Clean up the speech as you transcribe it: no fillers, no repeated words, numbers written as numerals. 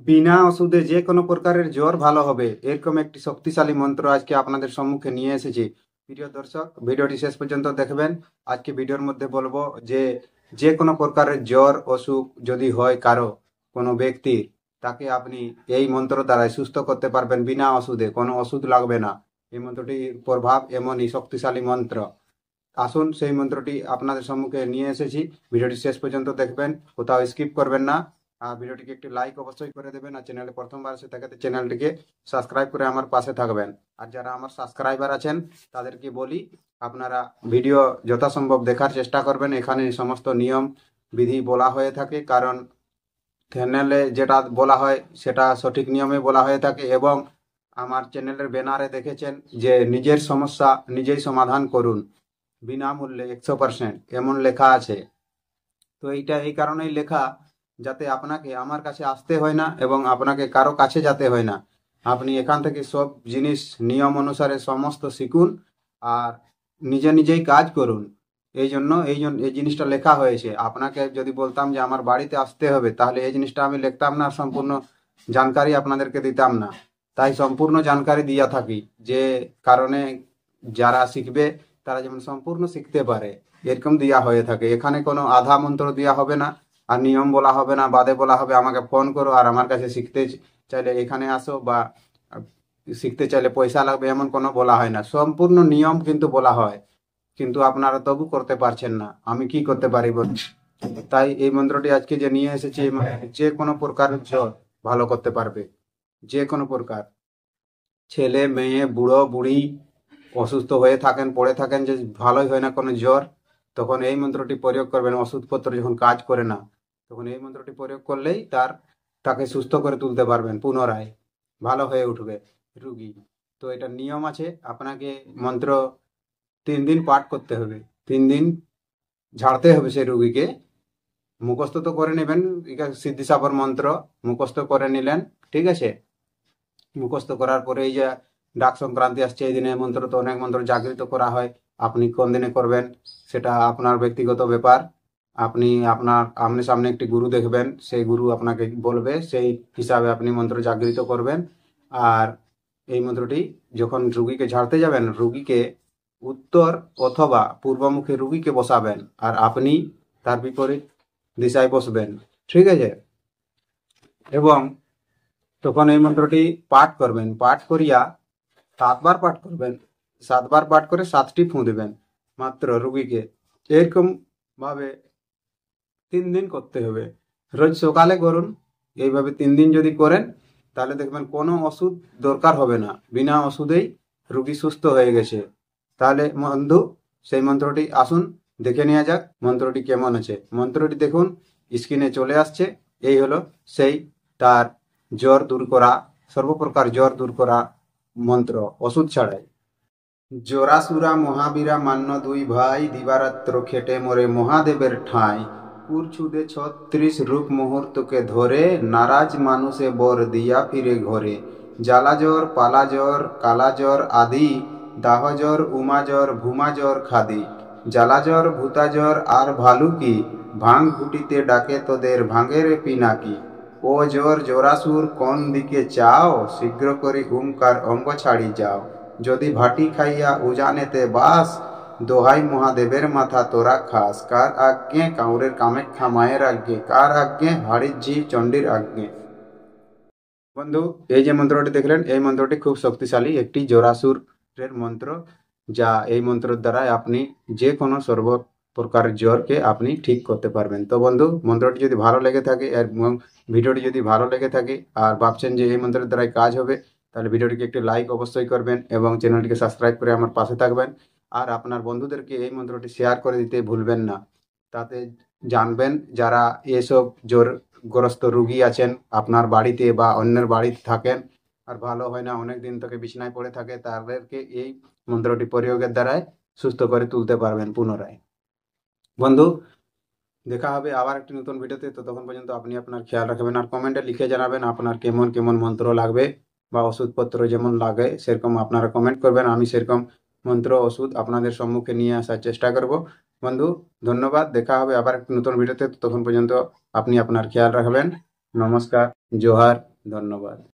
বিনা ওষুধে যে কোনো প্রকারের জ্বর ভালো হবে এরকম একটি শক্তিশালী মন্ত্র আজকে আপনাদের সম্মুখে নিয়ে এসেছি। প্রিয় দর্শক, ভিডিওটি শেষ পর্যন্ত দেখবেন। আজকে ভিডিওর মধ্যে বলবো যে যে কোনো প্রকারের জ্বর অসুখ যদি হয় কারো কোনো ব্যক্তির, তাকে আপনি এই মন্ত্র দ্বারাই সুস্থ করতে পারবেন বিনা ওষুধে, কোনো ওষুধ লাগবে না। এই মন্ত্রটির প্রভাব এমনই শক্তিশালী মন্ত্র। আসুন সেই মন্ত্রটি আপনাদের সম্মুখে নিয়ে এসেছি। ভিডিওটি শেষ পর্যন্ত দেখবেন, কোথাও স্কিপ করবেন না। আর ভিডিওটিকে একটি লাইক অবশ্যই করে দেবেন। আর চ্যানেলে প্রথমবার এসে থাকে চ্যানেলটিকে সাবস্ক্রাইব করে আমার পাশে থাকবেন। আর যারা আমার সাবস্ক্রাইবার আছেন তাদেরকে বলি, আপনারা ভিডিও যথাসম্ভব দেখার চেষ্টা করবেন। এখানে সমস্ত নিয়ম বিধি বলা হয়ে থাকে, কারণ চ্যানেলে যেটা বলা হয় সেটা সঠিক নিয়মে বলা হয়ে থাকে। এবং আমার চ্যানেলের ব্যানারে দেখেছেন যে নিজের সমস্যা নিজেই সমাধান করুন বিনামূল্যে 100%, এমন লেখা আছে। তো এইটা এই কারণেই লেখা, যাতে আপনাকে আমার কাছে আসতে হয় না এবং আপনাকে কারো কাছে যেতে হয় না। আপনি এখান থেকে সব জিনিস নিয়ম অনুসারে সমস্ত শিখুন আর নিজে নিজেই কাজ করুন। এই জন্য এই জিনিসটা লেখা হয়েছে। আপনাকে যদি বলতাম যে আমার বাড়িতে আসতে হবে, তাহলে এই জিনিসটা আমি লিখতাম না, সম্পূর্ণ জানকারি আপনাদেরকে দিতাম না। তাই সম্পূর্ণ জানকারি দিয়া থাকি, যে কারণে যারা শিখবে তারা যেমন সম্পূর্ণ শিখতে পারে, এরকম দেওয়া হয়ে থাকে। এখানে কোনো আধা মন্ত্র দেওয়া হবে না, আর নিয়ম বলা হবে না, বাদে বলা হবে আমাকে ফোন করো আর আমার কাছে শিখতে চাইলে এখানে আসো, বা শিখতে চাইলে পয়সা লাগবে, এমন কোনো বলা হয় না। সম্পূর্ণ নিয়ম কিন্তু বলা হয়, কিন্তু আপনারা তবু করতে পারছেন না। আমি কি করতে পারি বলুন? তাই এই মন্ত্রটি আজকে যে নিয়ে এসেছি, এই যে কোনো প্রকার জ্বর ভালো করতে পারবে। যে কোনো প্রকার, ছেলে মেয়ে বুড়ো বুড়ি অসুস্থ হয়ে থাকেন, পড়ে থাকেন, যে ভালোই হয় না কোনো জ্বর, তখন এই মন্ত্রটি প্রয়োগ করবেন। ওষুধপত্র যখন কাজ করে না, তখন এই মন্ত্রটি প্রয়োগ করলেই তাকে সুস্থ করে তুলতে পারবেন, পুনরায় ভালো হয়ে উঠবে রুগী। তো এটা নিয়ম আছে, আপনাকে মন্ত্র 3 দিন পাঠ করতে হবে। 3 দিন ঝাড়তে হবে সেই রুগীকে। মুখস্থ তো করে নেবেন, সিদ্ধি সাপর মন্ত্র মুখস্থ করে নিলেন, ঠিক আছে। মুখস্থ করার পরে এই যে ডাক সংক্রান্তি আসছে, এই দিনে মন্ত্র তো অনেক মন্ত্র জাগৃত করা হয়। আপনি কোন দিনে করবেন সেটা আপনার ব্যক্তিগত ব্যাপার। আপনি আপনার আমনে সামনে একটি গুরু দেখবেন, সেই গুরু আপনাকে বলবে, সেই হিসাবে আপনি মন্ত্র জাগৃত করবেন। আর এই মন্ত্রটি যখন রুগীকে ঝাড়তে যাবেন, রুগীকে উত্তর অথবা পূর্বমুখী রুগীকে বসাবেন, আর আপনি তার বিপরীত দিশায় বসবেন, ঠিক আছে। এবং তখন এই মন্ত্রটি পাঠ করবেন, পাঠ করিয়া 7 বার পাঠ করবেন। 7 বার পাঠ করে 7টি ফুঁ দেবেন মাত্র রুগীকে। এরকম ভাবে 3 দিন করতে হবে। রোজ সকালে করুন। এইভাবে 3 দিন যদি করেন, তাহলে দেখবেন কোনো ওষুধ দরকার হবে না, বিনা ওষুধেই রুগী সুস্থ হয়ে গেছে। তাহলে বন্ধু, সেই মন্ত্রটি আসুন দেখে নেওয়া যাক মন্ত্রটি কেমন আছে। মন্ত্রটি দেখুন, স্ক্রিনে চলে আসছে। এই হলো সেই তার জ্বর দূর করা, সর্বপ্রকার জ্বর দূর করা মন্ত্র, ওষুধ ছাড়াই। জরাসুরা মহাবীরা মান্য দুই ভাই, দিবারাত্র খেটে মরে মহাদেবের ঠাঁই। কুরছুদে 36 রূপ মুহূর্তকে ধরে, নারাজ মানুষে বর দিয়া ফিরে ঘরে। জ্বালাজ্বর পালাজ্বর কালাজ্বর আদি, দাহজ্বর উমাজ্বর ভূমাজ্বর খাদি। জ্বালাজ্বর ভূতাজ্বর আর ভালুকি, ভাঙ ঘুটিতে ডাকে তোদের ভাঙের পিনাকি। ও জ্বর জরাসুর কোন দিকে চাও, শীঘ্র করি হুঙ্কার অঙ্গ ছাড়ি যাও। যদি ভাটি খাইয়া উজানেতে বাস, দোহাই মহাদেবের মাথা তোরা খাস। কার আজ্ঞে? কাউরের কামাখ্যা মায়ের আজ্ঞে। কার আজ্ঞে? হাড়ির ঝি চণ্ডীর আজ্ঞে। বন্ধু, এই যে মন্ত্রটি দেখলেন, এই মন্ত্রটি খুব শক্তিশালী একটি জোরাসুরের মন্ত্র, যা এই মন্ত্রের দ্বারা আপনি যে কোনো সর্ব প্রকার জ্বরকে আপনি ঠিক করতে পারবেন। তো বন্ধু, মন্ত্রটি যদি ভালো লেগে থাকে এবং ভিডিওটি যদি ভালো লেগে থাকে আর ভাবছেন যে এই মন্ত্রের দ্বারাই কাজ হবে, তাহলে ভিডিওটিকে একটি লাইক অবশ্যই করবেন এবং চ্যানেলটিকে সাবস্ক্রাইব করে আমার পাশে থাকবেন। আর আপনার বন্ধুদেরকে এই মন্ত্রটি শেয়ার করে দিতে ভুলবেন না। তাতে জানবেন যারা এসব জ্বরগ্রস্ত রুগী আছেন আপনার বাড়িতে বা অন্যের বাড়িতে থাকেন আর ভালো হয় না, অনেক দিন থেকে বিছানায় পড়ে থাকে, তাদেরকে এই মন্ত্রটি প্রয়োগের দ্বারাই সুস্থ করে তুলতে পারবেন পুনরায়। বন্ধু, দেখা হবে আবার একটি নতুন ভিডিওতে। তো তখন পর্যন্ত আপনি আপনার খেয়াল রাখবেন আর কমেন্টে লিখে জানাবেন আপনার কেমন কেমন মন্ত্র লাগবে বা ওষুধপত্র যেমন লাগে সেরকম আপনারা কমেন্ট করবেন। আমি সেরকম মন্ত্র ওষুধ আপনাদের সম্মুখে নিয়ে আসার চেষ্টা করব। বন্ধু, ধন্যবাদ। দেখা হবে আবার একটি নতুন ভিডিওতে। তখন পর্যন্ত আপনি আপনার খেয়াল রাখবেন। নমস্কার, জোহার। ধন্যবাদ।